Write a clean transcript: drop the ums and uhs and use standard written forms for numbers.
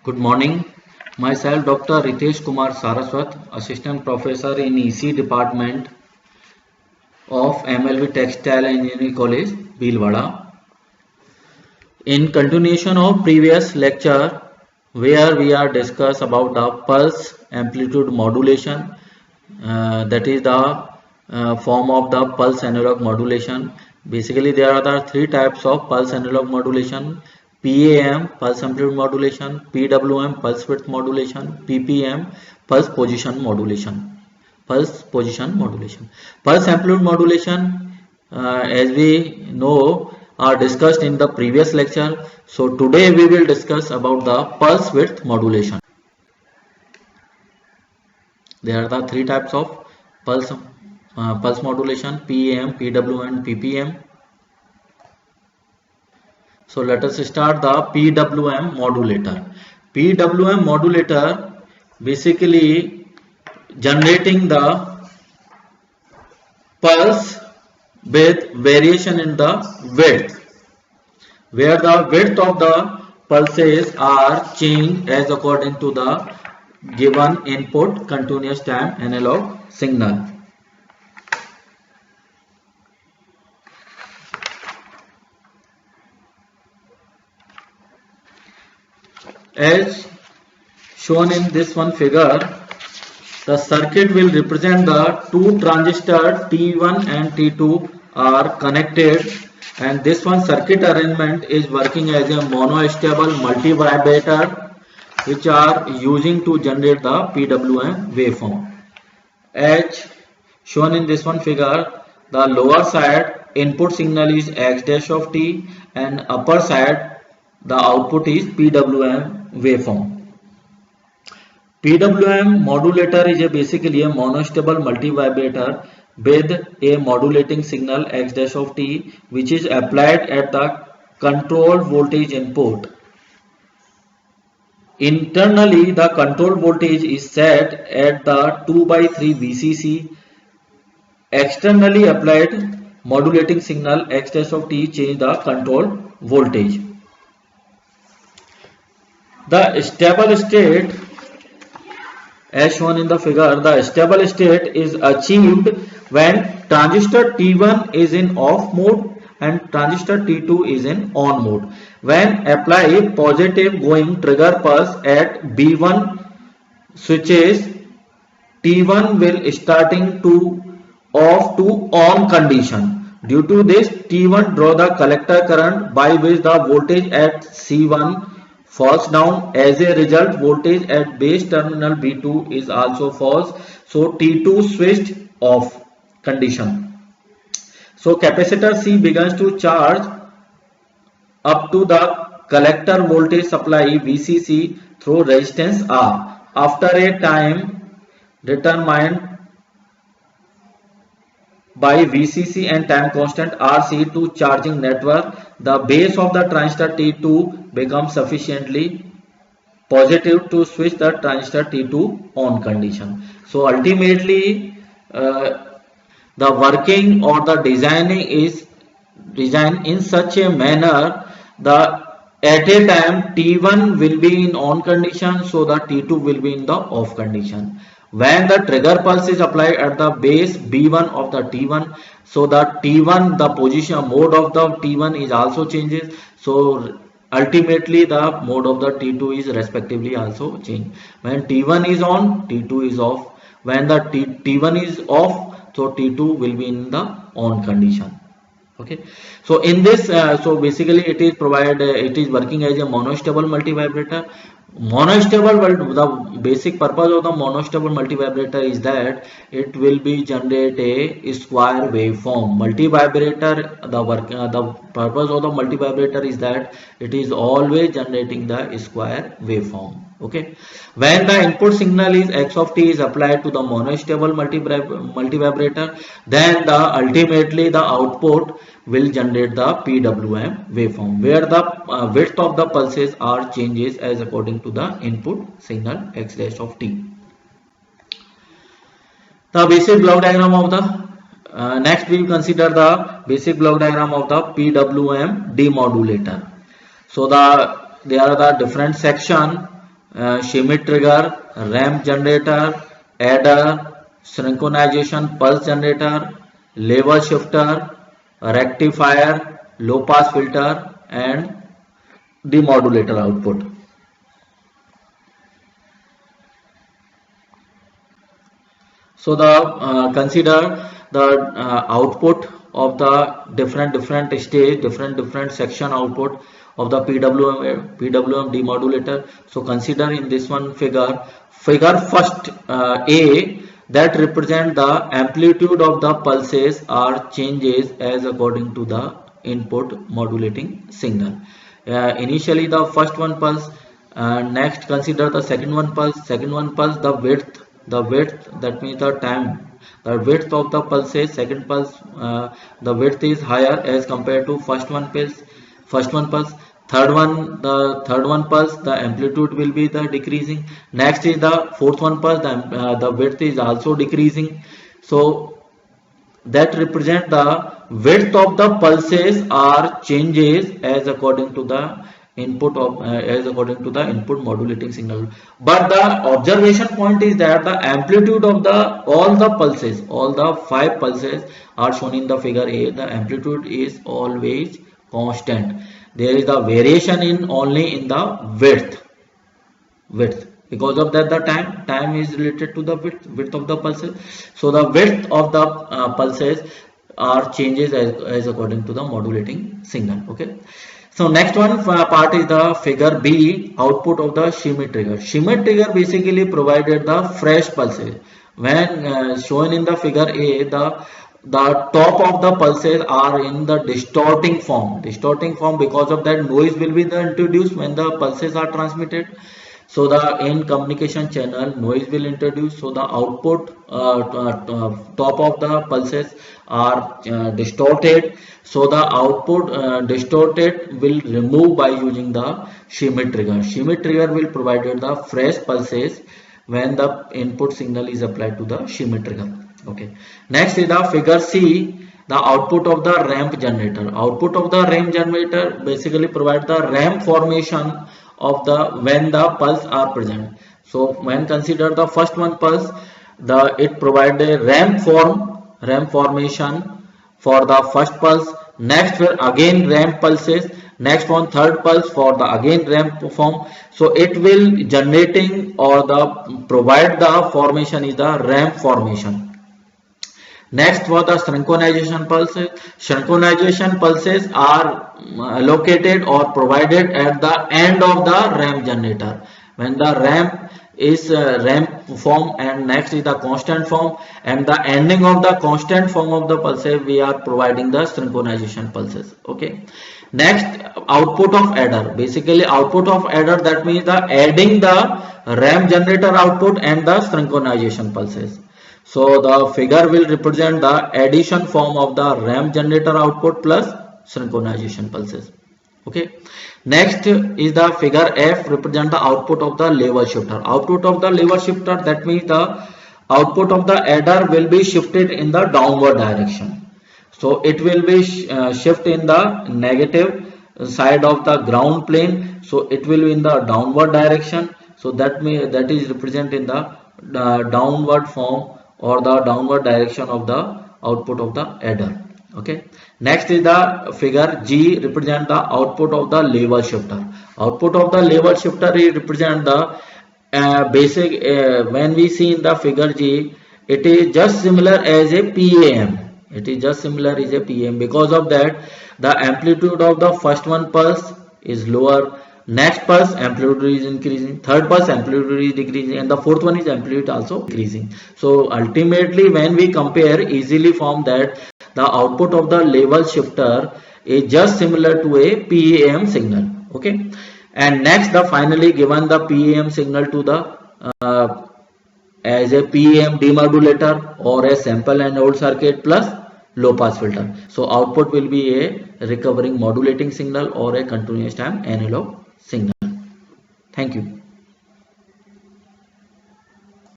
Good morning. Myself, Dr. Ritesh Kumar Saraswat, Assistant Professor in EC Department of MLV Textile Engineering College, Bhilwara. In continuation of previous lecture, where we are discuss about the pulse amplitude modulation, that is the form of the pulse analog modulation. Basically, there are the three types of pulse analog modulation: PAM, pulse amplitude modulation; PWM, pulse width modulation; PPM, pulse position modulation. Pulse amplitude modulation, as we know, are discussed in the previous lecture. So today we will discuss about the pulse width modulation. There are the three types of pulse modulation: PAM, PWM, and PPM. So let us start the PWM modulator. PWM modulator basically generating the pulse with variation in the width, where the width of the pulses are changed as according to the given input continuous time analog signal. As shown in this one figure, the circuit will represent the two transistors T1 and T2 are connected, and this one circuit arrangement is working as a monostable multivibrator which are using to generate the PWM waveform. As shown in this one figure, the lower side input signal is X dash of T and upper side the output is PWM waveform. PWM modulator is basically a monostable multivibrator with a modulating signal X dash of T, which is applied at the control voltage input. Internally, the control voltage is set at the 2/3 VCC. Externally applied modulating signal X dash of T change the control voltage. The stable state, as shown in the figure, the stable state is achieved when transistor T1 is in off mode and transistor T2 is in on mode. When apply positive going trigger pulse at B1 switches, T1 will starting to off to on condition. Due to this, T1 draw the collector current by which the voltage at C1 falls down. As a result, voltage at base terminal B2 is also falls. So T2 switched off condition. So capacitor C begins to charge up to the collector voltage supply VCC through resistance R. After a time determined by VCC and time constant RC to charging network, the base of the transistor T2 becomes sufficiently positive to switch the transistor T2 on condition. So ultimately the working or the designing is designed in such a manner that at a time T1 will be in on condition, so the T2 will be in the off condition. When the trigger pulse is applied at the base B1 of the T1, so the T1, the position mode of the T1 is also changes. So ultimately the mode of the T2 is respectively also changed. When T1 is on, T2 is off. When the T1 is off, so T2 will be in the on condition. Okay, so in this so basically it is it is working as a monostable multivibrator. The basic purpose of the monostable multivibrator is that it will be generate a square waveform. Multivibrator, the purpose of the multivibrator is that it is always generating the square waveform. Okay, when the input signal is X of T is applied to the monostable multivibrator, then ultimately the output will generate the PWM waveform, where the width of the pulses are changes as according to the input signal X dash of T. The basic block diagram of the next we will consider the basic block diagram of the PWM demodulator. So there are the different section Schmitt trigger, ramp generator, adder, synchronization pulse generator, level shifter, rectifier, low pass filter, and demodulator output. So the consider the output of the different stage, different section output of the PWM demodulator. So consider in this one figure first A, that represent the amplitude of the pulses or changes as according to the input modulating signal. Initially the first one pulse, next consider the second one pulse, the width, that means the time, the width of the pulses, second pulse, the width is higher as compared to first one pulse. Third one pulse, the amplitude will be the decreasing. Next is the fourth one pulse, the width is also decreasing. So that represent the width of the pulses or changes as according to the input modulating signal. But the observation point is that the amplitude of all the 5 pulses are shown in the figure A. The amplitude is always constant. There is the variation only in the width. Because of that, the time is related to the width of the pulses. So the width of the pulses are changes as according to the modulating signal. Okay. So next one part is the figure B, output of the Schmitt trigger. Schmitt trigger basically provided the fresh pulses. When shown in the figure A, the top of the pulses are in the distorting form because of that noise will be introduced when the pulses are transmitted. So the in communication channel noise will introduce, so the output top of the pulses are distorted, so the output distorted will remove by using the Schmitt trigger. Schmitt trigger will provide the fresh pulses when the input signal is applied to the Schmitt trigger. Okay. Next is the figure C, the output of the ramp generator. Output of the ramp generator basically provide the ramp formation of when the pulse are present. So when consider the first one pulse, it provide a ramp formation for the first pulse. Next again ramp pulses. Next one third pulse for the again ramp form. So it will generating or provide the formation is the ramp formation. Next for the synchronization pulses. Synchronization pulses are located or provided at the end of the ramp generator. When the ramp is ramp form and next is the constant form, and the ending of the constant form of the pulses we are providing the synchronization pulses. Okay. Next, output of adder. Basically output of adder, that means the adding the ramp generator output and the synchronization pulses. So the figure will represent the addition form of the ramp generator output plus synchronization pulses. Okay. Next is the figure F, represent the output of the lever shifter. Output of the lever shifter, that means the output of the adder will be shifted in the downward direction. So it will be shift in the negative side of the ground plane. So it will be in the downward direction. So that is represent in the downward form or the downward direction of the output of the adder. Okay. Next is the figure G, represent the output of the lever shifter. Output of the lever shifter is represent the basic when we see in the figure G, it is just similar as a PAM. It is just similar as a PAM. Because of that, the amplitude of the first one pulse is lower. Next pulse amplitude is increasing, third pulse amplitude is decreasing, and the fourth one is amplitude also decreasing. So ultimately when we compare, easily form that the output of the level shifter is just similar to a PAM signal. Okay. And next, the finally given the PAM signal to the as a PAM demodulator or a sample and hold circuit plus low pass filter. So output will be a recovering modulating signal or a continuous time analog signal. Thank you.